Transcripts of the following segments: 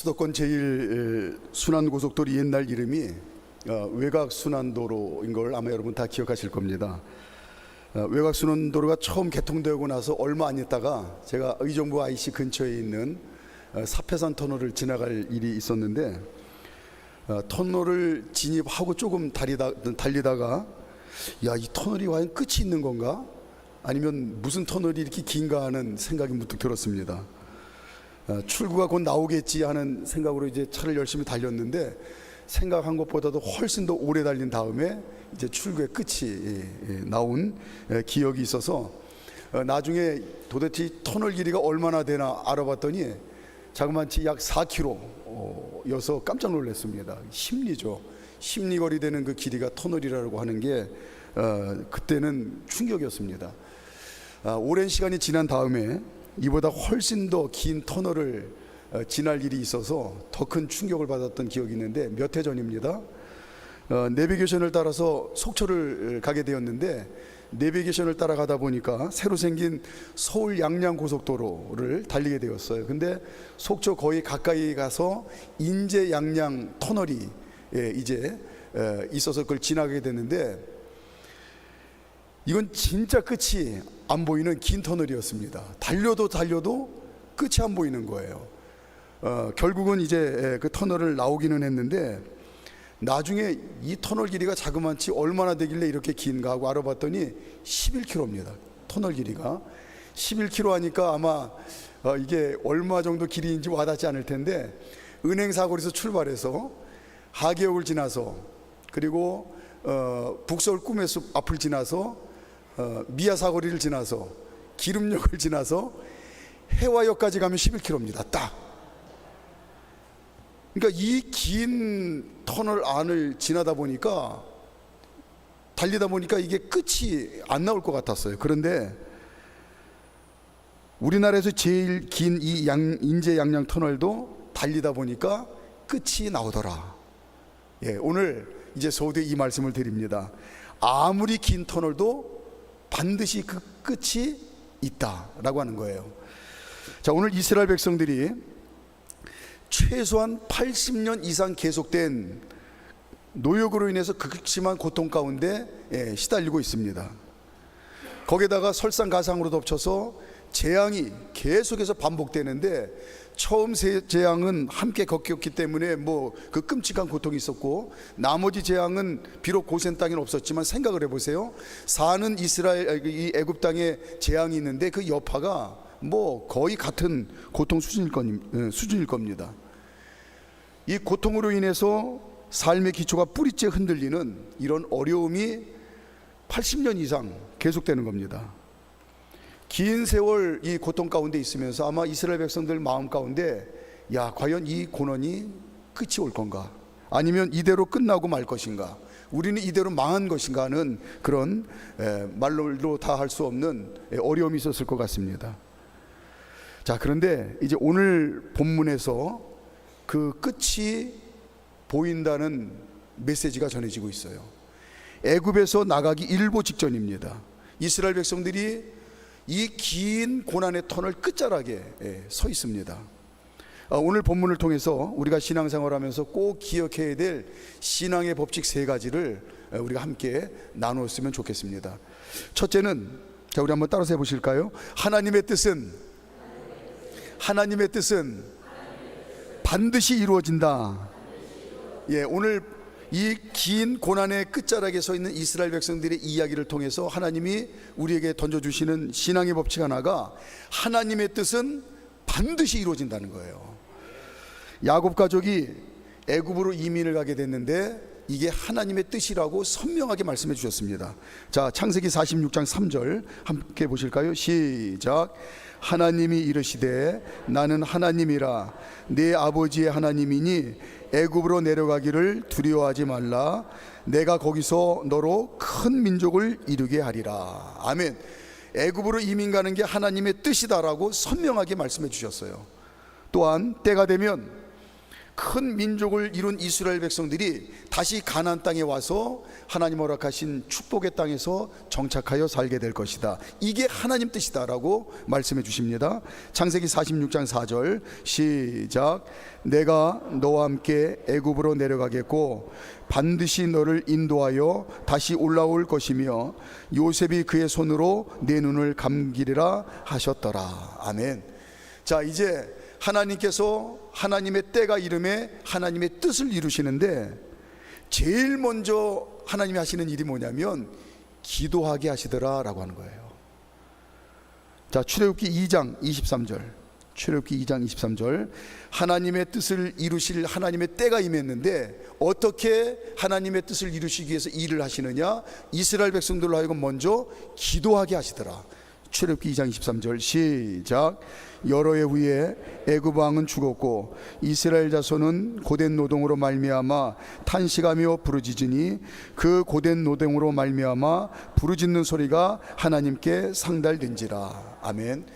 수도권 제일 순환고속도로 옛날 이름이 외곽순환도로인 걸 아마 여러분 다 기억하실 겁니다. 외곽순환도로가 처음 개통되고 나서 얼마 안 있다가 제가 의정부 IC 근처에 있는 사패산 터널을 지나갈 일이 있었는데, 터널을 진입하고 조금 달리다가 야, 이 터널이 과연 끝이 있는 건가? 아니면 무슨 터널이 이렇게 긴가 하는 생각이 문득 들었습니다. 출구가 곧 나오겠지 하는 생각으로 이제 차를 열심히 달렸는데, 생각한 것보다도 훨씬 더 오래 달린 다음에 이제 출구의 끝이 나온 기억이 있어서, 나중에 도대체 터널 길이가 얼마나 되나 알아봤더니 자그마치 약 4km여서 깜짝 놀랐습니다. 심리죠. 심리거리 되는 그 길이가 터널이라고 하는 게 그때는 충격이었습니다. 오랜 시간이 지난 다음에 이보다 훨씬 더 긴 터널을 지날 일이 있어서 더 큰 충격을 받았던 기억이 있는데, 몇 해 전입니다. 내비게이션을 따라서 속초를 가게 되었는데, 내비게이션을 따라가다 보니까 새로 생긴 서울 양양 고속도로를 달리게 되었어요. 근데 속초 거의 가까이 가서 인제 양양 터널이 이제 있어서 그걸 지나게 됐는데, 이건 진짜 끝이 안 보이는 긴 터널이었습니다. 달려도 끝이 안 보이는 거예요. 결국은 이제 그 터널을 나오기는 했는데, 나중에 이 터널 길이가 자그마치 얼마나 되길래 이렇게 긴가 하고 알아봤더니 11km입니다. 터널 길이가 11km 하니까 아마 이게 얼마 정도 길이인지 와닿지 않을 텐데, 은행사거리에서 출발해서 하계역을 지나서, 그리고 북서울 꿈의 숲 앞을 지나서 미아사거리를 지나서 기름역을 지나서 해화역까지 가면 11km입니다. 딱. 그러니까 이 긴 터널 안을 지나다 보니까, 달리다 보니까 이게 끝이 안 나올 것 같았어요. 그런데 우리나라에서 제일 긴 이 인제 양양 터널도 달리다 보니까 끝이 나오더라. 오늘 이제 소두에 이 말씀을 드립니다. 아무리 긴 터널도 반드시 그 끝이 있다라고 하는 거예요. 자, 오늘 이스라엘 백성들이 최소한 80년 이상 계속된 노역으로 인해서 극심한 고통 가운데 시달리고 있습니다. 거기다가 설상가상으로 덮쳐서 재앙이 계속해서 반복되는데, 처음 재앙은 함께 겪었기 때문에 뭐 그 끔찍한 고통이 있었고, 나머지 재앙은 비록 고센 땅에는 없었지만 생각을 해보세요. 사는 이 애굽 땅에 재앙이 있는데 그 여파가 뭐 거의 같은 고통 수준일 겁니다. 이 고통으로 인해서 삶의 기초가 뿌리째 흔들리는 이런 어려움이 80년 이상 계속되는 겁니다. 긴 세월 이 고통 가운데 있으면서 아마 이스라엘 백성들 마음 가운데, 야, 과연 이 고난이 끝이 올 건가? 아니면 이대로 끝나고 말 것인가? 우리는 이대로 망한 것인가 하는 그런 말로 다 할 수 없는 어려움이 있었을 것 같습니다. 자, 그런데 이제 오늘 본문에서 그 끝이 보인다는 메시지가 전해지고 있어요. 애굽에서 나가기 일보 직전입니다. 이스라엘 백성들이 이 긴 고난의 터널 끝자락에 서 있습니다. 오늘 본문을 통해서 우리가 신앙생활하면서 꼭 기억해야 될 신앙의 법칙 3가지를 우리가 함께 나누었으면 좋겠습니다. 첫째는, 자, 우리 한번 따라서 해보실까요? 하나님의 뜻은 반드시 이루어진다. 오늘 이 긴 고난의 끝자락에 서 있는 이스라엘 백성들의 이야기를 통해서 하나님이 우리에게 던져주시는 신앙의 법칙 하나가, 하나님의 뜻은 반드시 이루어진다는 거예요. 야곱 가족이 애굽으로 이민을 가게 됐는데 이게 하나님의 뜻이라고 선명하게 말씀해 주셨습니다. 자, 창세기 46장 3절 함께 보실까요? 시작. 하나님이 이르시되 나는 하나님이라 네 아버지의 하나님이니 애굽으로 내려가기를 두려워하지 말라. 내가 거기서 너로 큰 민족을 이루게 하리라. 아멘. 애굽으로 이민 가는 게 하나님의 뜻이다라고 선명하게 말씀해 주셨어요. 또한 때가 되면 큰 민족을 이룬 이스라엘 백성들이 다시 가나안 땅에 와서 하나님 허락하신 축복의 땅에서 정착하여 살게 될 것이다. 이게 하나님 뜻이다라고 말씀해 주십니다. 창세기 46장 4절 시작. 내가 너와 함께 애굽으로 내려가겠고 반드시 너를 인도하여 다시 올라올 것이며 요셉이 그의 손으로 내 눈을 감기리라 하셨더라. 아멘. 자, 이제 하나님께서 하나님의 때가 이름에 하나님의 뜻을 이루시는데 제일 먼저 하나님이 하시는 일이 뭐냐면 기도하게 하시더라라고 하는 거예요. 자, 출애굽기 2장 23절. 출애굽기 2장 23절. 하나님의 뜻을 이루실 하나님의 때가 임했는데 어떻게 하나님의 뜻을 이루시기 위해서 일을 하시느냐? 이스라엘 백성들로 하여금 먼저 기도하게 하시더라. 출애굽기 2장 23절 시작. 여러 해 후에 애굽 왕은 죽었고 이스라엘 자손은 고된 노동으로 말미암아 탄식하며 부르짖으니 그 고된 노동으로 말미암아 부르짖는 소리가 하나님께 상달된지라. 아멘.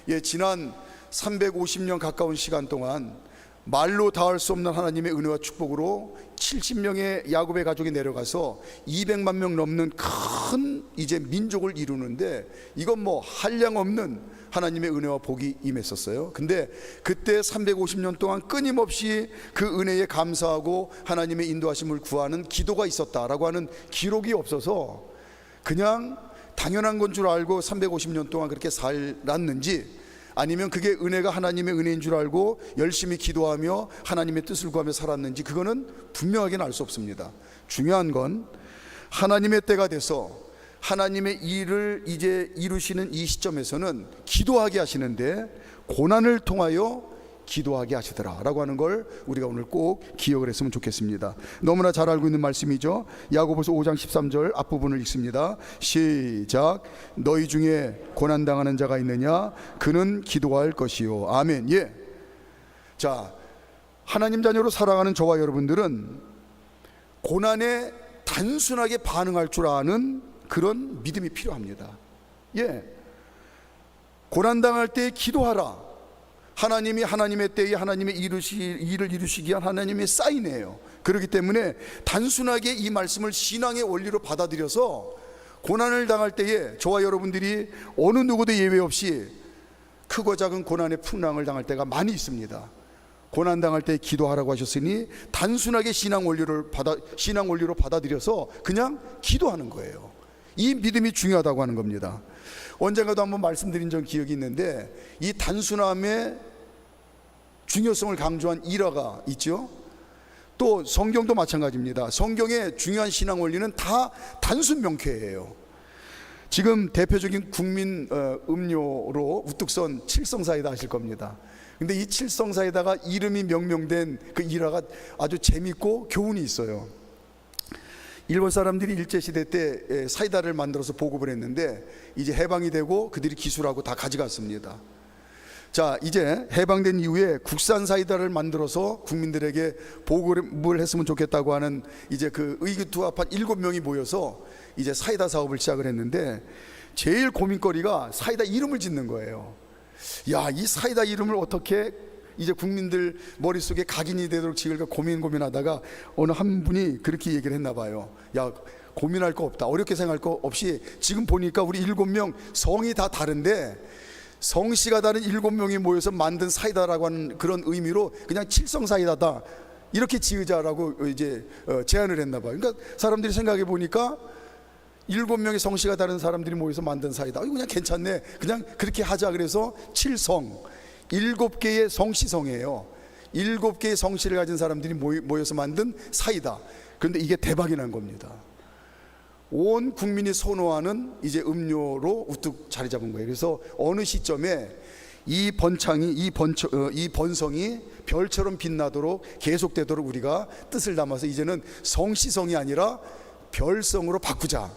예, 지난 350년 가까운 시간 동안 말로 다할 수 없는 하나님의 은혜와 축복으로 70명의 야곱의 가족이 내려가서 200만 명 넘는 큰 이제 민족을 이루는데 이건 뭐 한량 없는 하나님의 은혜와 복이 임했었어요. 근데 그때 350년 동안 끊임없이 그 은혜에 감사하고 하나님의 인도하심을 구하는 기도가 있었다라고 하는 기록이 없어서 그냥 당연한 건 줄 알고 350년 동안 그렇게 살았는지 아니면 그게 은혜가 하나님의 은혜인 줄 알고 열심히 기도하며 하나님의 뜻을 구하며 살았는지 그거는 분명하게는 알 수 없습니다. 중요한 건 하나님의 때가 돼서 하나님의 일을 이제 이루시는 이 시점에서는 기도하게 하시는데 고난을 통하여 기도하게 하시더라 라고 하는 걸 우리가 오늘 꼭 기억을 했으면 좋겠습니다. 너무나 잘 알고 있는 말씀이죠. 야고보서 5장 13절 앞부분을 읽습니다. 시작. 너희 중에 고난당하는 자가 있느냐? 그는 기도할 것이요. 아멘. 예. 자, 하나님 자녀로 살아가는 저와 여러분들은 고난에 단순하게 반응할 줄 아는 그런 믿음이 필요합니다. 예. 고난당할 때 기도하라. 하나님이 하나님의 때에 하나님의 일을 이루시기 위한 하나님의 사인이에요. 그렇기 때문에 단순하게 이 말씀을 신앙의 원리로 받아들여서 고난을 당할 때에 저와 여러분들이 어느 누구도 예외 없이 크고 작은 고난의 풍랑을 당할 때가 많이 있습니다. 고난 당할 때 기도하라고 하셨으니 단순하게 신앙 원리로 받아들여서 그냥 기도하는 거예요. 이 믿음이 중요하다고 하는 겁니다. 언젠가도 한번 말씀드린 적 기억이 있는데 이 단순함의 중요성을 강조한 일화가 있죠. 또 성경도 마찬가지입니다. 성경의 중요한 신앙 원리는 다 단순 명쾌해요. 지금 대표적인 국민 음료로 우뚝선 칠성사이다 하실 겁니다. 근데 이 칠성사이다가 이름이 명명된 그 일화가 아주 재밌고 교훈이 있어요. 일본 사람들이 일제시대 때 사이다를 만들어서 보급을 했는데 이제 해방이 되고 그들이 기술하고 다 가져갔습니다. 자, 이제 해방된 이후에 국산 사이다를 만들어서 국민들에게 보급을 했으면 좋겠다고 하는 이제 그 의기투합한 7명이 모여서 이제 사이다 사업을 시작을 했는데 제일 고민거리가 사이다 이름을 짓는 거예요. 야, 이 사이다 이름을 어떻게 이제 국민들 머릿속에 각인이 되도록 지을까 고민하다가 어느 한 분이 그렇게 얘기를 했나 봐요. 야, 고민할 거 없다. 어렵게 생각할 거 없이 지금 보니까 우리 7명 성이 다 다른데 성씨가 다른 7명이 모여서 만든 사이다라고 하는 그런 의미로 그냥 칠성사이다다 이렇게 지으자라고 이제 제안을 했나 봐요. 그러니까 사람들이 생각해 보니까 7명의 성씨가 다른 사람들이 모여서 만든 사이다. 이거 그냥 괜찮네. 그냥 그렇게 하자. 그래서 칠성 7개의 성씨성이에요. 7개의 성씨를 가진 사람들이 모여서 만든 사이다. 그런데 이게 대박이 난 겁니다. 온 국민이 선호하는 이제 음료로 우뚝 자리 잡은 거예요. 그래서 어느 시점에 이 번성이 별처럼 빛나도록 계속되도록 우리가 뜻을 담아서 이제는 성씨성이 아니라 별성으로 바꾸자.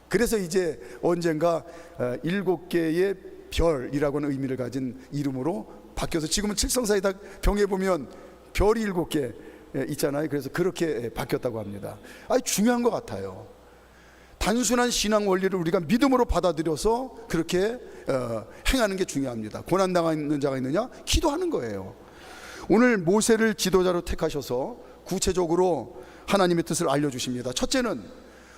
그래서 이제 언젠가 7개의 별이라고 하는 의미를 가진 이름으로 바뀌어서 지금은 칠성사이다 병에 보면 별이 7개 있잖아요. 그래서 그렇게 바뀌었다고 합니다. 아주 중요한 것 같아요. 단순한 신앙 원리를 우리가 믿음으로 받아들여서 그렇게 행하는 게 중요합니다. 고난당하는 자가 있느냐? 기도하는 거예요. 오늘 모세를 지도자로 택하셔서 구체적으로 하나님의 뜻을 알려주십니다. 첫째는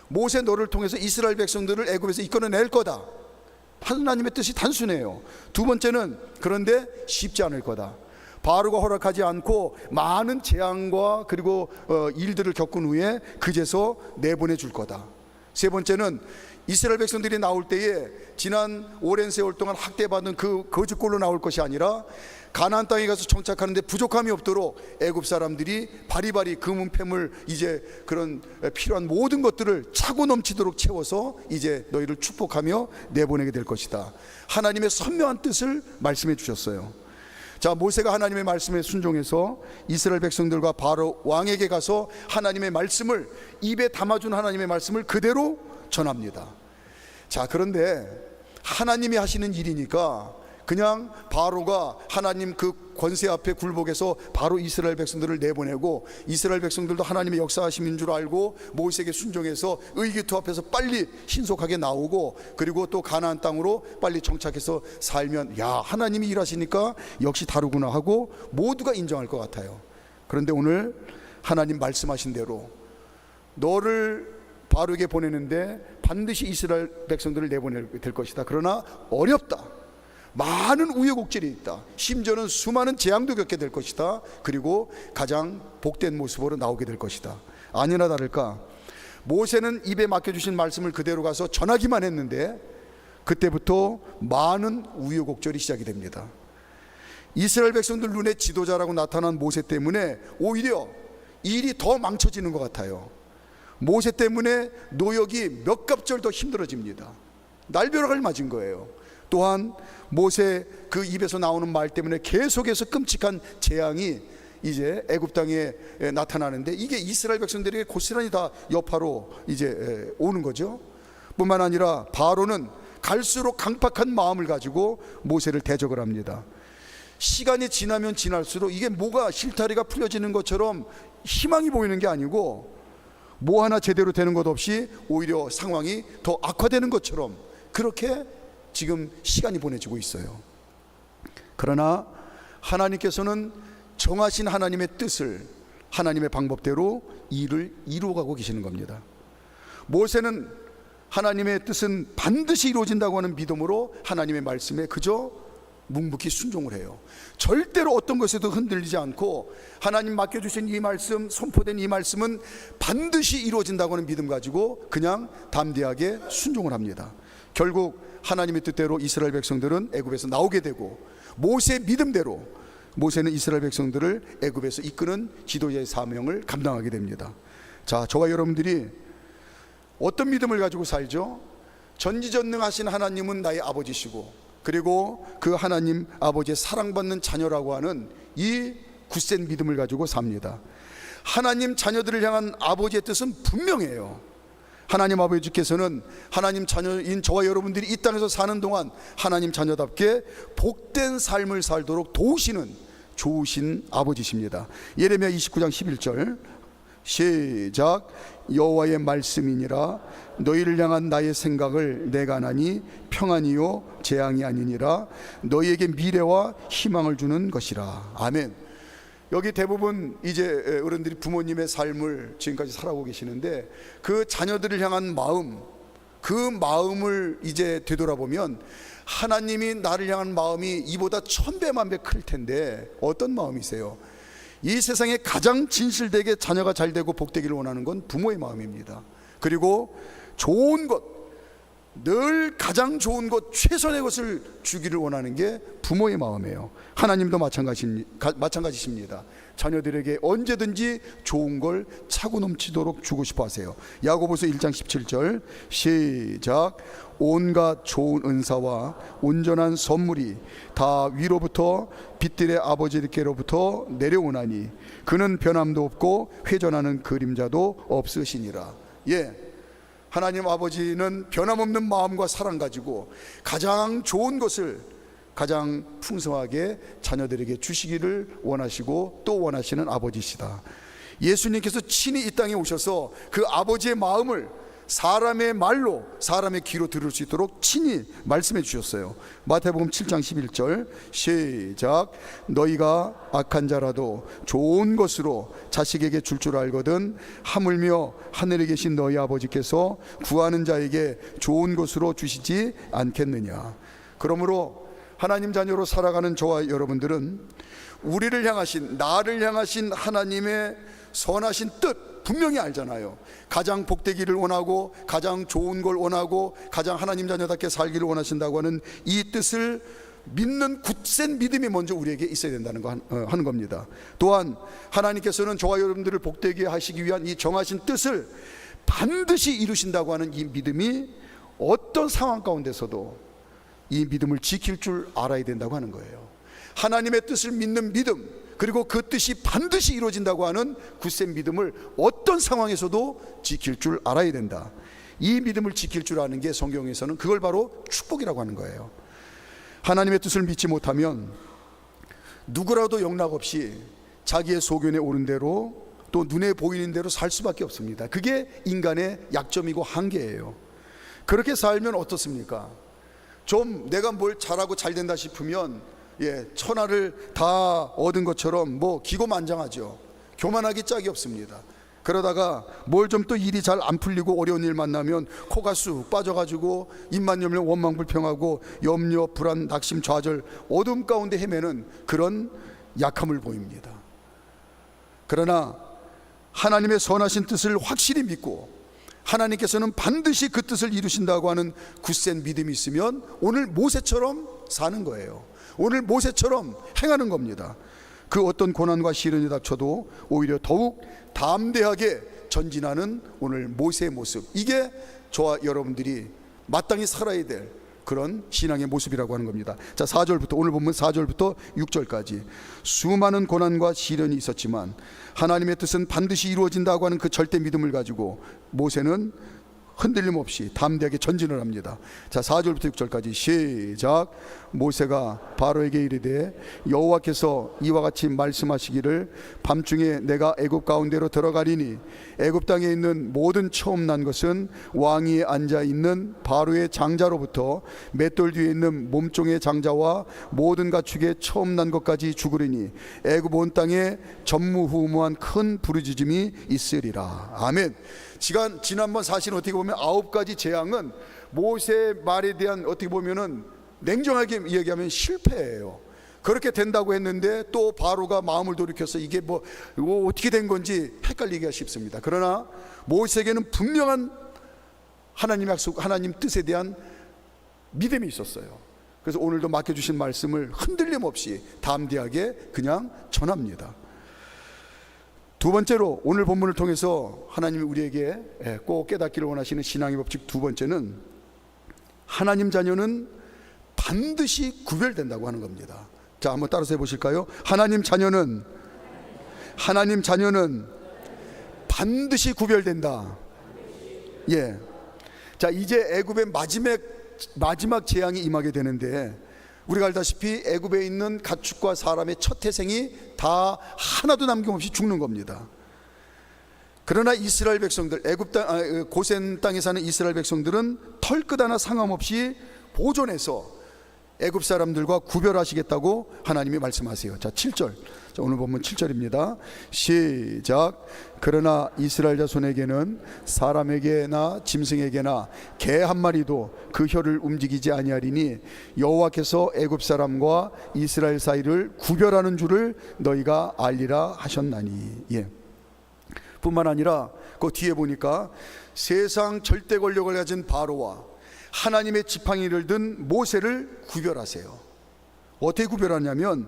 모세 너를 통해서 이스라엘 백성들을 애굽에서 이끌어낼 거다. 하나님의 뜻이 단순해요. 두 번째는 그런데 쉽지 않을 거다. 바로가 허락하지 않고 많은 재앙과 그리고 일들을 겪은 후에 그제서 내보내 줄 거다. 세 번째는 이스라엘 백성들이 나올 때에 지난 오랜 세월 동안 학대받은 그 거짓골로 나올 것이 아니라 가나안 땅에 가서 정착하는데 부족함이 없도록 애굽 사람들이 바리바리 금은패물 이제 그런 필요한 모든 것들을 차고 넘치도록 채워서 이제 너희를 축복하며 내보내게 될 것이다. 하나님의 선명한 뜻을 말씀해 주셨어요. 자, 모세가 하나님의 말씀에 순종해서 이스라엘 백성들과 바로 왕에게 가서 하나님의 말씀을 입에 담아준 하나님의 말씀을 그대로 전합니다. 자, 그런데 하나님이 하시는 일이니까 그냥 바로가 하나님 그 권세 앞에 굴복해서 바로 이스라엘 백성들을 내보내고 이스라엘 백성들도 하나님의 역사하심인 줄 알고 모세에게 순종해서 의기투합해서 빨리 신속하게 나오고 그리고 또 가나안 땅으로 빨리 정착해서 살면 야, 하나님이 일하시니까 역시 다르구나 하고 모두가 인정할 것 같아요. 그런데 오늘 하나님 말씀하신 대로 너를 바로에게 보내는데 반드시 이스라엘 백성들을 내보낼 될 것이다. 그러나 어렵다. 많은 우여곡절이 있다. 심지어는 수많은 재앙도 겪게 될 것이다. 그리고 가장 복된 모습으로 나오게 될 것이다. 아니나 다를까 모세는 입에 맡겨주신 말씀을 그대로 가서 전하기만 했는데 그때부터 많은 우여곡절이 시작이 됩니다. 이스라엘 백성들 눈에 지도자라고 나타난 모세 때문에 오히려 일이 더 망쳐지는 것 같아요. 모세 때문에 노역이 몇 갑절 더 힘들어집니다. 날벼락을 맞은 거예요. 또한 모세 그 입에서 나오는 말 때문에 계속해서 끔찍한 재앙이 이제 애굽 땅에 나타나는데 이게 이스라엘 백성들에게 고스란히 다 여파로 이제 오는 거죠. 뿐만 아니라 바로는 갈수록 강팍한 마음을 가지고 모세를 대적을 합니다. 시간이 지나면 지날수록 이게 뭐가 실타리가 풀려지는 것처럼 희망이 보이는 게 아니고 뭐 하나 제대로 되는 것 없이 오히려 상황이 더 악화되는 것처럼 그렇게 지금 시간이 보내지고 있어요. 그러나 하나님께서는 정하신 하나님의 뜻을 하나님의 방법대로 일을 이루어가고 계시는 겁니다. 모세는 하나님의 뜻은 반드시 이루어진다고 하는 믿음으로 하나님의 말씀에 그저 묵묵히 순종을 해요. 절대로 어떤 것에도 흔들리지 않고 하나님 맡겨주신 이 말씀, 선포된 이 말씀은 반드시 이루어진다고 하는 믿음 가지고 그냥 담대하게 순종을 합니다. 결국 하나님의 뜻대로 이스라엘 백성들은 애굽에서 나오게 되고 모세의 믿음대로 모세는 이스라엘 백성들을 애굽에서 이끄는 지도자의 사명을 감당하게 됩니다. 자, 저와 여러분들이 어떤 믿음을 가지고 살죠? 전지전능하신 하나님은 나의 아버지시고 그리고 그 하나님 아버지의 사랑받는 자녀라고 하는 이 굳센 믿음을 가지고 삽니다. 하나님 자녀들을 향한 아버지의 뜻은 분명해요. 하나님 아버지께서는 하나님 자녀인 저와 여러분들이 이 땅에서 사는 동안 하나님 자녀답게 복된 삶을 살도록 도우시는 좋으신 아버지십니다. 예레미야 29장 11절 시작. 여호와의 말씀이니라 너희를 향한 나의 생각을 내가 아나니 평안이요 재앙이 아니니라 너희에게 미래와 희망을 주는 것이라. 아멘. 여기 대부분 이제 어른들이 부모님의 삶을 지금까지 살아오고 계시는데 그 자녀들을 향한 마음, 그 마음을 이제 되돌아보면 하나님이 나를 향한 마음이 이보다 1000배만배 클 텐데 어떤 마음이세요? 이 세상에 가장 진실되게 자녀가 잘 되고 복되기를 원하는 건 부모의 마음입니다. 그리고 좋은 것, 늘 가장 좋은 것, 최선의 것을 주기를 원하는 게 부모의 마음이에요. 하나님도 마찬가지십니다. 자녀들에게 언제든지 좋은 걸 차고 넘치도록 주고 싶어 하세요. 야고보서 1장 17절 시작. 온갖 좋은 은사와 온전한 선물이 다 위로부터 빛들의 아버지께로부터 내려오나니 그는 변함도 없고 회전하는 그림자도 없으시니라. 예, 하나님 아버지는 변함없는 마음과 사랑 가지고 가장 좋은 것을 가장 풍성하게 자녀들에게 주시기를 원하시고 또 원하시는 아버지시다. 예수님께서 친히 이 땅에 오셔서 그 아버지의 마음을 사람의 말로 사람의 귀로 들을 수 있도록 친히 말씀해 주셨어요. 마태복음 7장 11절 시작. 너희가 악한 자라도 좋은 것으로 자식에게 줄 알거든 하물며 하늘에 계신 너희 아버지께서 구하는 자에게 좋은 것으로 주시지 않겠느냐. 그러므로 하나님 자녀로 살아가는 저와 여러분들은 우리를 향하신, 나를 향하신 하나님의 선하신 뜻 분명히 알잖아요. 가장 복되기를 원하고 가장 좋은 걸 원하고 가장 하나님 자녀답게 살기를 원하신다고 하는 이 뜻을 믿는 굳센 믿음이 먼저 우리에게 있어야 된다는 거 하는 겁니다. 또한 하나님께서는 저와 여러분들을 복되게 하시기 위한 이 정하신 뜻을 반드시 이루신다고 하는 이 믿음이 어떤 상황 가운데서도 이 믿음을 지킬 줄 알아야 된다고 하는 거예요. 하나님의 뜻을 믿는 믿음, 그리고 그 뜻이 반드시 이루어진다고 하는 굳센 믿음을 어떤 상황에서도 지킬 줄 알아야 된다. 이 믿음을 지킬 줄 아는 게 성경에서는 그걸 바로 축복이라고 하는 거예요. 하나님의 뜻을 믿지 못하면 누구라도 영락 없이 자기의 소견에 오른 대로 또 눈에 보이는 대로 살 수밖에 없습니다. 그게 인간의 약점이고 한계예요. 그렇게 살면 어떻습니까? 좀 내가 뭘 잘하고 잘 된다 싶으면 천하를 다 얻은 것처럼 뭐 기고만장하죠. 교만하기 짝이 없습니다. 그러다가 뭘 좀 또 일이 잘 안 풀리고 어려운 일 만나면 코가 쑥 빠져가지고 입만 열면 원망불평하고 염려, 불안, 낙심, 좌절, 어둠 가운데 헤매는 그런 약함을 보입니다. 그러나 하나님의 선하신 뜻을 확실히 믿고 하나님께서는 반드시 그 뜻을 이루신다고 하는 굳센 믿음이 있으면 오늘 모세처럼 사는 거예요. 오늘 모세처럼 행하는 겁니다. 그 어떤 고난과 시련이 닥쳐도 오히려 더욱 담대하게 전진하는 오늘 모세의 모습, 이게 저와 여러분들이 마땅히 살아야 될 그런 신앙의 모습이라고 하는 겁니다. 자, 4절부터, 오늘 보면 4절부터 6절까지 수많은 고난과 시련이 있었지만 하나님의 뜻은 반드시 이루어진다고 하는 그 절대 믿음을 가지고 모세는 흔들림 없이 담대하게 전진을 합니다. 자, 4절부터 6절까지 시작. 모세가 바로에게 이르되 여호와께서 이와 같이 말씀하시기를 밤중에 내가 애굽 가운데로 들어가리니 애굽 땅에 있는 모든 처음 난 것은 왕위에 앉아 있는 바로의 장자로부터 맷돌 뒤에 있는 몸종의 장자와 모든 가축의 처음 난 것까지 죽으리니 애굽 온 땅에 전무후무한 큰 부르짖음이 있으리라. 아멘. 지난번 사실 어떻게 보면 9가지 재앙은 모세의 말에 대한 어떻게 보면은 냉정하게 이야기하면 실패예요. 그렇게 된다고 했는데 또 바로가 마음을 돌이켜서 이게 뭐 어떻게 된 건지 헷갈리기가 쉽습니다. 그러나 모세에게는 분명한 하나님 약속, 하나님 뜻에 대한 믿음이 있었어요. 그래서 오늘도 맡겨주신 말씀을 흔들림 없이 담대하게 그냥 전합니다. 두 번째로 오늘 본문을 통해서 하나님이 우리에게 꼭 깨닫기를 원하시는 신앙의 법칙 두 번째는 하나님 자녀는 반드시 구별된다고 하는 겁니다. 자, 한번 따라서 해보실까요? 하나님 자녀는 반드시 구별된다. 예. 자, 이제 애굽의 마지막 재앙이 임하게 되는데 우리가 알다시피 애굽에 있는 가축과 사람의 첫 태생이 다 하나도 남김없이 죽는 겁니다. 그러나 이스라엘 백성들, 애굽 땅, 고센 땅에 사는 이스라엘 백성들은 털끝 하나 상함없이 보존해서 애굽 사람들과 구별하시겠다고 하나님이 말씀하세요. 자, 7절. 자, 오늘 보면 7절입니다. 시작. 그러나 이스라엘 자손에게는 사람에게나 짐승에게나 개 한 마리도 그 혀를 움직이지 아니하리니 여호와께서 애굽 사람과 이스라엘 사이를 구별하는 줄을 너희가 알리라 하셨나니. 예. 뿐만 아니라 그 뒤에 보니까 세상 절대 권력을 가진 바로와 하나님의 지팡이를 든 모세를 구별하세요. 어떻게 구별하냐면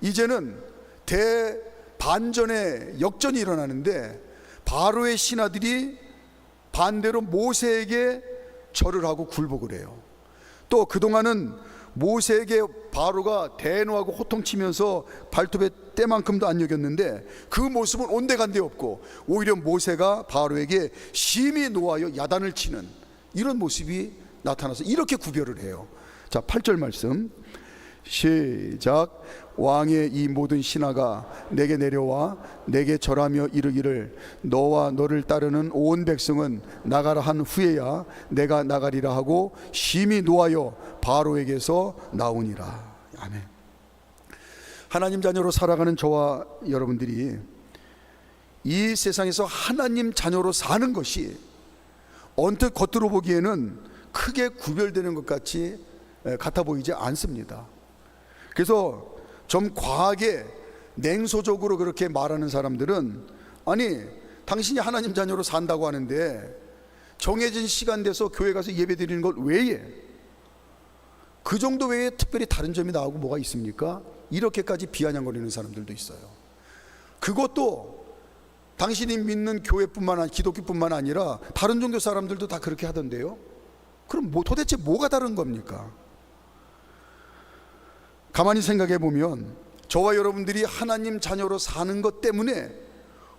이제는 대반전의 역전이 일어나는데 바로의 신하들이 반대로 모세에게 절을 하고 굴복을 해요. 또 그동안은 모세에게 바로가 대노하고 호통치면서 발톱에 때만큼도 안 여겼는데 그 모습은 온데간데 없고 오히려 모세가 바로에게 심히 노하여 야단을 치는 이런 모습이 나타나서 이렇게 구별을 해요. 자, 8절 말씀 시작. 왕의 이 모든 신하가 내게 내려와 내게 절하며 이르기를 너와 너를 따르는 온 백성은 나가라 한 후에야 내가 나가리라 하고 심히 노하여 바로에게서 나오니라. 아멘. 하나님 자녀로 살아가는 저와 여러분들이 이 세상에서 하나님 자녀로 사는 것이 언뜻 겉으로 보기에는 크게 구별되는 것 같아 보이지 않습니다. 그래서 좀 과하게 냉소적으로 그렇게 말하는 사람들은, 아니 당신이 하나님 자녀로 산다고 하는데 정해진 시간 돼서 교회 가서 예배 드리는 것 외에 그 정도 외에 특별히 다른 점이 나오고 뭐가 있습니까? 이렇게까지 비아냥거리는 사람들도 있어요. 그것도 당신이 믿는 교회뿐만 아니라 기독교뿐만 아니라 다른 종교 사람들도 다 그렇게 하던데요. 그럼 도대체 뭐가 다른 겁니까? 가만히 생각해 보면 저와 여러분들이 하나님 자녀로 사는 것 때문에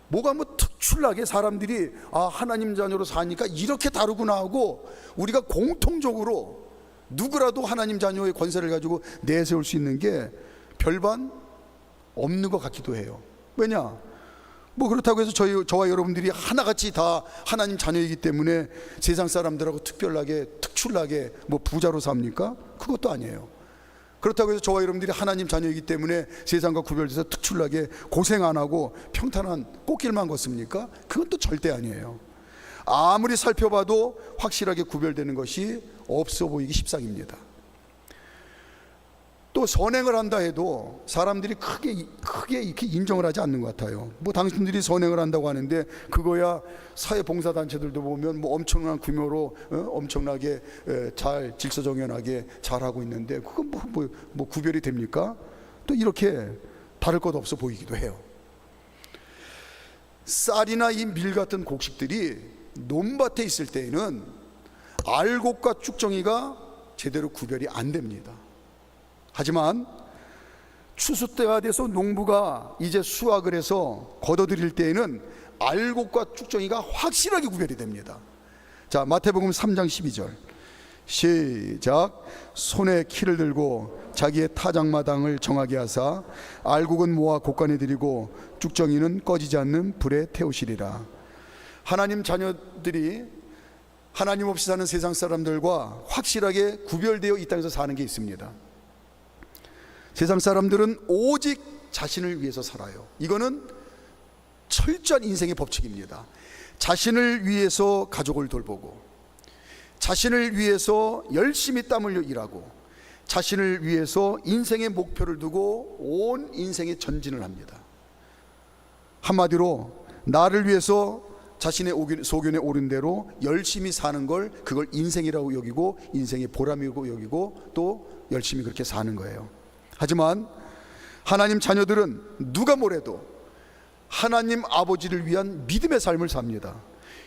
뭐가 특출나게 사람들이 하나님 자녀로 사니까 이렇게 다르구나 하고 우리가 공통적으로 누구라도 하나님 자녀의 권세를 가지고 내세울 수 있는 게 별반 없는 것 같기도 해요. 왜냐? 그렇다고 해서 저와 여러분들이 하나같이 다 하나님 자녀이기 때문에 세상 사람들하고 특출나게 부자로 삽니까? 그것도 아니에요. 그렇다고 해서 저와 여러분들이 하나님 자녀이기 때문에 세상과 구별돼서 특출나게 고생 안 하고 평탄한 꽃길만 걷습니까? 그건 또 절대 아니에요. 아무리 살펴봐도 확실하게 구별되는 것이 없어 보이기 십상입니다. 또 선행을 한다 해도 사람들이 크게 이렇게 인정을 하지 않는 것 같아요. 당신들이 선행을 한다고 하는데 그거야 사회봉사단체들도 보면 엄청난 규모로 엄청나게 잘 질서정연하게 잘하고 있는데 그건 구별이 됩니까? 또 이렇게 다를 것 없어 보이기도 해요. 쌀이나 이 밀 같은 곡식들이 논밭에 있을 때에는 알곡과 쭉정이가 제대로 구별이 안 됩니다. 하지만 추수 때가 돼서 농부가 이제 수확을 해서 걷어들일 때에는 알곡과 쭉정이가 확실하게 구별이 됩니다. 자, 마태복음 3장 12절 시작. 손에 키를 들고 자기의 타작마당을 정하게 하사 알곡은 모아 곳간에 들이고 쭉정이는 꺼지지 않는 불에 태우시리라. 하나님 자녀들이 하나님 없이 사는 세상 사람들과 확실하게 구별되어 이 땅에서 사는 게 있습니다. 세상 사람들은 오직 자신을 위해서 살아요. 이거는 철저한 인생의 법칙입니다. 자신을 위해서 가족을 돌보고, 자신을 위해서 열심히 땀 흘려 일하고, 자신을 위해서 인생의 목표를 두고 온 인생에 전진을 합니다. 한마디로 나를 위해서 자신의 소견에 오른 대로 열심히 사는 그걸 인생이라고 여기고 인생의 보람이라고 여기고 또 열심히 그렇게 사는 거예요. 하지만 하나님 자녀들은 누가 뭐래도 하나님 아버지를 위한 믿음의 삶을 삽니다.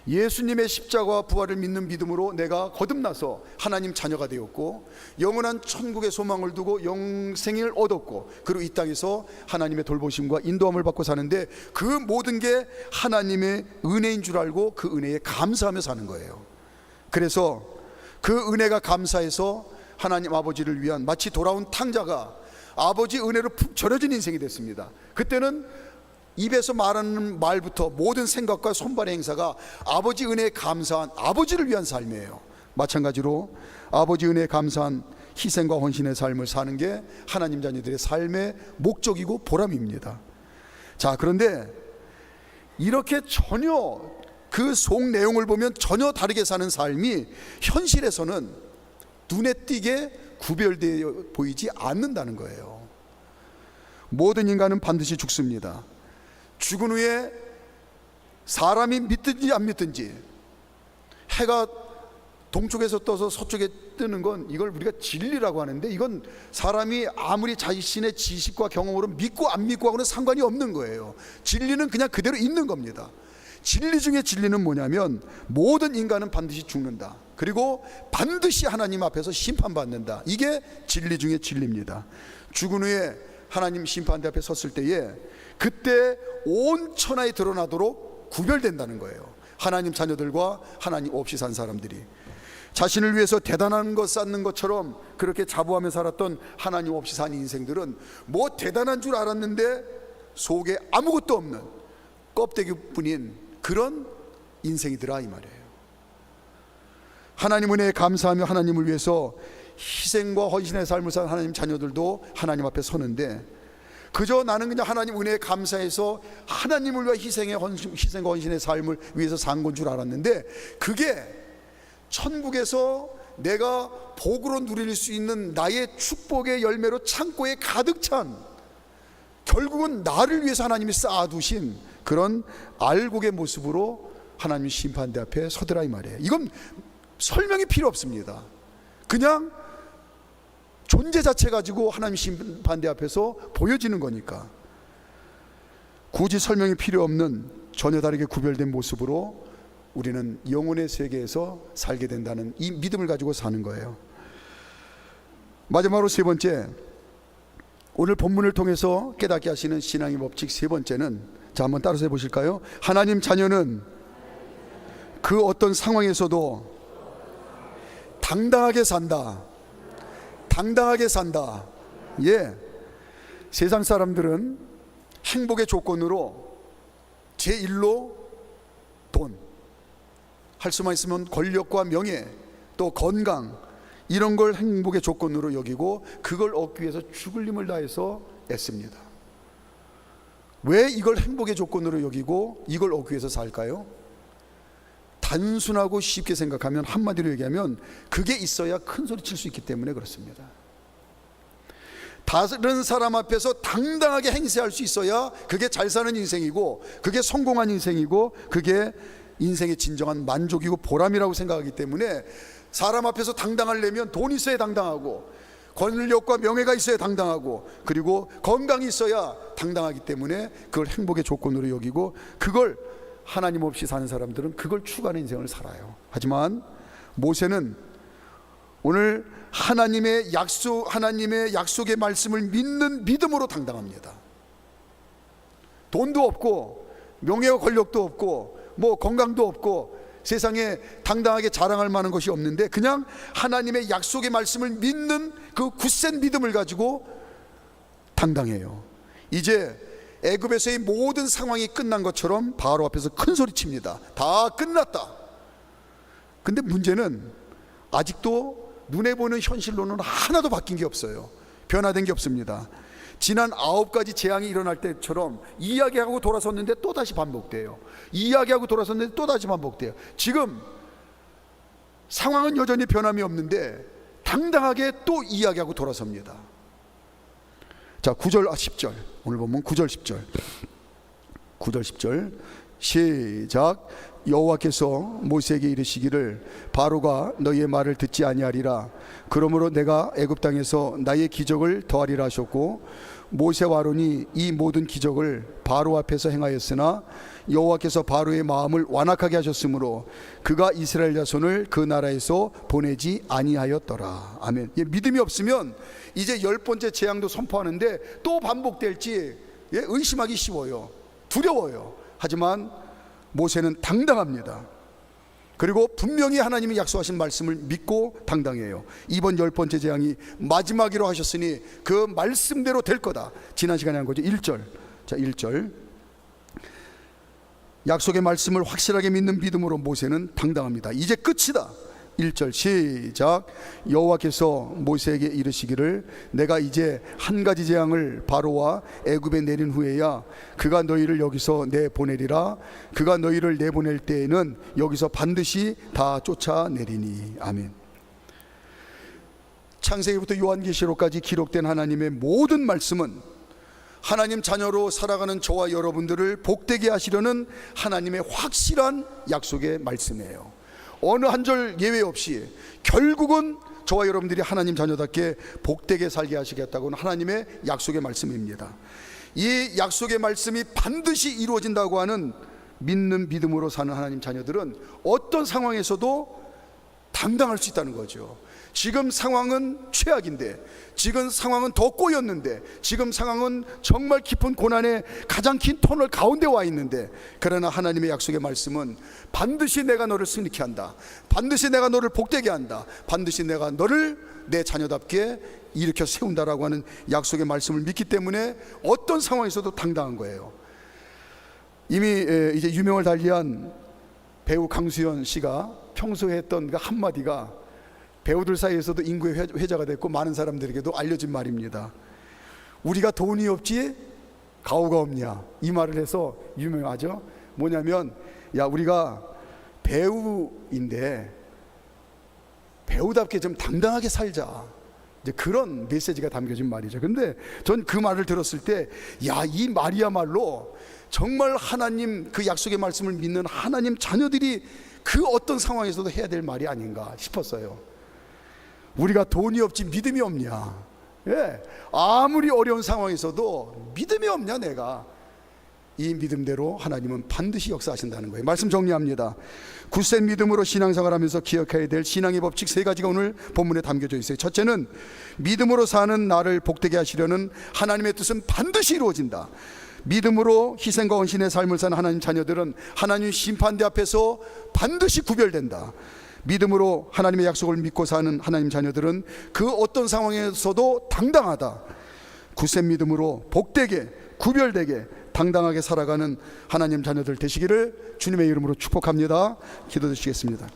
예수님의 십자가와 부활을 믿는 믿음으로 내가 거듭나서 하나님 자녀가 되었고 영원한 천국의 소망을 두고 영생을 얻었고, 그리고 이 땅에서 하나님의 돌보심과 인도함을 받고 사는데 그 모든 게 하나님의 은혜인 줄 알고 그 은혜에 감사하며 사는 거예요. 그래서 그 은혜가 감사해서 하나님 아버지를 위한 마치 돌아온 탕자가 아버지 은혜로 푹 절여진 인생이 됐습니다. 그때는 입에서 말하는 말부터 모든 생각과 손발의 행사가 아버지 은혜에 감사한 아버지를 위한 삶이에요. 마찬가지로 아버지 은혜에 감사한 희생과 헌신의 삶을 사는 게 하나님 자녀들의 삶의 목적이고 보람입니다. 자, 그런데 이렇게 전혀 그 속 내용을 보면 전혀 다르게 사는 삶이 현실에서는 눈에 띄게 구별되어 보이지 않는다는 거예요. 모든 인간은 반드시 죽습니다. 죽은 후에 사람이 믿든지 안 믿든지 해가 동쪽에서 떠서 서쪽에 뜨는 건 이걸 우리가 진리라고 하는데, 이건 사람이 아무리 자신의 지식과 경험으로 믿고 안 믿고 하고는 상관이 없는 거예요. 진리는 그냥 그대로 있는 겁니다. 진리 중에 진리는 뭐냐면 모든 인간은 반드시 죽는다. 그리고 반드시 하나님 앞에서 심판받는다. 이게 진리 중에 진리입니다. 죽은 후에 하나님 심판대 앞에 섰을 때에 그때 온 천하에 드러나도록 구별된다는 거예요. 하나님 자녀들과 하나님 없이 산 사람들이. 자신을 위해서 대단한 것 쌓는 것처럼 그렇게 자부하며 살았던 하나님 없이 산 인생들은 뭐 대단한 줄 알았는데 속에 아무것도 없는 껍데기뿐인 그런 인생이더라 이 말이에요. 하나님 은혜에 감사하며 하나님을 위해서 희생과 헌신의 삶을 산 하나님 자녀들도 하나님 앞에 서는데, 그저 나는 그냥 하나님 은혜에 감사해서 하나님을 위해 희생과 헌신의 삶을 위해서 산 건 줄 알았는데, 그게 천국에서 내가 복으로 누릴 수 있는 나의 축복의 열매로 창고에 가득 찬, 결국은 나를 위해서 하나님이 쌓아두신 그런 알곡의 모습으로 하나님 심판대 앞에 서더라 이 말이에요. 이건 설명이 필요 없습니다. 그냥 존재 자체 가지고 하나님 심판대 앞에서 보여지는 거니까 굳이 설명이 필요 없는 전혀 다르게 구별된 모습으로 우리는 영혼의 세계에서 살게 된다는 이 믿음을 가지고 사는 거예요. 마지막으로 세 번째, 오늘 본문을 통해서 깨닫게 하시는 신앙의 법칙 세 번째는, 자 한번 따라서 해보실까요? 하나님 자녀는 그 어떤 상황에서도 당당하게 산다. 당당하게 산다. 예, 세상 사람들은 행복의 조건으로 제1로 돈, 할 수만 있으면 권력과 명예, 또 건강, 이런 걸 행복의 조건으로 여기고 그걸 얻기 위해서 죽을 힘을 다해서 애씁니다. 왜 이걸 행복의 조건으로 여기고 이걸 얻기 위해서 살까요? 단순하고 쉽게 생각하면, 한마디로 얘기하면 그게 있어야 큰 소리 칠 수 있기 때문에 그렇습니다. 다른 사람 앞에서 당당하게 행세할 수 있어야 그게 잘 사는 인생이고, 그게 성공한 인생이고, 그게 인생의 진정한 만족이고 보람이라고 생각하기 때문에, 사람 앞에서 당당하려면 돈이 있어야 당당하고, 권력과 명예가 있어야 당당하고, 그리고 건강이 있어야 당당하기 때문에 그걸 행복의 조건으로 여기고, 그걸 하나님 없이 사는 사람들은 그걸 추구하는 인생을 살아요. 하지만 모세는 오늘 하나님의 약속의 말씀을 믿는 믿음으로 당당합니다. 돈도 없고 명예와 권력도 없고 뭐 건강도 없고 세상에 당당하게 자랑할 만한 것이 없는데, 그냥 하나님의 약속의 말씀을 믿는 그 굳센 믿음을 가지고 당당해요. 이제 애굽에서의 모든 상황이 끝난 것처럼 바로 앞에서 큰 소리 칩니다. 다 끝났다. 근데 문제는 아직도 눈에 보는 현실로는 하나도 바뀐 게 없어요. 변화된 게 없습니다. 지난 9가지 재앙이 일어날 때처럼 이야기하고 돌아섰는데 또다시 반복돼요. 이야기하고 돌아섰는데 또다시 반복돼요. 지금 상황은 여전히 변함이 없는데 당당하게 또 이야기하고 돌아섭니다. 자, 9절 10절, 오늘 보면 9절 10절 9절 10절 시작. 여호와께서 모세에게 이르시기를 바로가 너희의 말을 듣지 아니하리라. 그러므로 내가 애굽 땅에서 나의 기적을 더하리라 하셨고, 모세와 아론이 이 모든 기적을 바로 앞에서 행하였으나 여호와께서 바로의 마음을 완악하게 하셨으므로 그가 이스라엘 자손을 그 나라에서 보내지 아니하였더라. 아멘. 믿음이 없으면 이제 10번째 재앙도 선포하는데 또 반복될지 의심하기 쉬워요. 두려워요. 하지만 모세는 당당합니다. 그리고 분명히 하나님이 약속하신 말씀을 믿고 당당해요. 이번 10번째 재앙이 마지막이라고 하셨으니 그 말씀대로 될 거다. 지난 시간에 한 거죠. 1절. 자, 1절. 약속의 말씀을 확실하게 믿는 믿음으로 모세는 당당합니다. 이제 끝이다. 1절 시작. 여호와께서 모세에게 이르시기를 내가 이제 한 가지 재앙을 바로와 애굽에 내린 후에야 그가 너희를 여기서 내보내리라. 그가 너희를 내보낼 때에는 여기서 반드시 다 쫓아내리니. 아멘. 창세기부터 요한계시록까지 기록된 하나님의 모든 말씀은 하나님 자녀로 살아가는 저와 여러분들을 복되게 하시려는 하나님의 확실한 약속의 말씀이에요. 어느 한 절 예외 없이 결국은 저와 여러분들이 하나님 자녀답게 복되게 살게 하시겠다고는 하나님의 약속의 말씀입니다. 이 약속의 말씀이 반드시 이루어진다고 하는 믿는 믿음으로 사는 하나님 자녀들은 어떤 상황에서도 당당할 수 있다는 거죠. 지금 상황은 최악인데, 지금 상황은 더 꼬였는데, 지금 상황은 정말 깊은 고난의 가장 긴 터널 가운데 와 있는데, 그러나 하나님의 약속의 말씀은 반드시 내가 너를 승리케 한다, 반드시 내가 너를 복되게 한다, 반드시 내가 너를 내 자녀답게 일으켜 세운다라고 하는 약속의 말씀을 믿기 때문에 어떤 상황에서도 당당한 거예요. 이미 이제 유명을 달리한 배우 강수연 씨가 평소에 했던 그 한마디가 배우들 사이에서도 인구의 회자가 됐고 많은 사람들에게도 알려진 말입니다. 우리가 돈이 없지 가오가 없냐, 이 말을 해서 유명하죠. 뭐냐면, 야, 우리가 배우인데 배우답게 좀 당당하게 살자, 이제 그런 메시지가 담겨진 말이죠. 근데 전 그 말을 들었을 때, 야, 이 말이야말로 정말 하나님 그 약속의 말씀을 믿는 하나님 자녀들이 그 어떤 상황에서도 해야 될 말이 아닌가 싶었어요. 우리가 돈이 없지 믿음이 없냐? 예, 아무리 어려운 상황에서도 믿음이 없냐 내가? 이 믿음대로 하나님은 반드시 역사하신다는 거예요. 말씀 정리합니다. 굳센 믿음으로 신앙생활하면서 기억해야 될 신앙의 법칙 3가지가 오늘 본문에 담겨져 있어요. 첫째는, 믿음으로 사는 나를 복되게 하시려는 하나님의 뜻은 반드시 이루어진다. 믿음으로 희생과 헌신의 삶을 사는 하나님 자녀들은 하나님 심판대 앞에서 반드시 구별된다. 믿음으로 하나님의 약속을 믿고 사는 하나님 자녀들은 그 어떤 상황에서도 당당하다. 굳센 믿음으로 복되게, 구별되게, 당당하게 살아가는 하나님 자녀들 되시기를 주님의 이름으로 축복합니다. 기도드리겠습니다.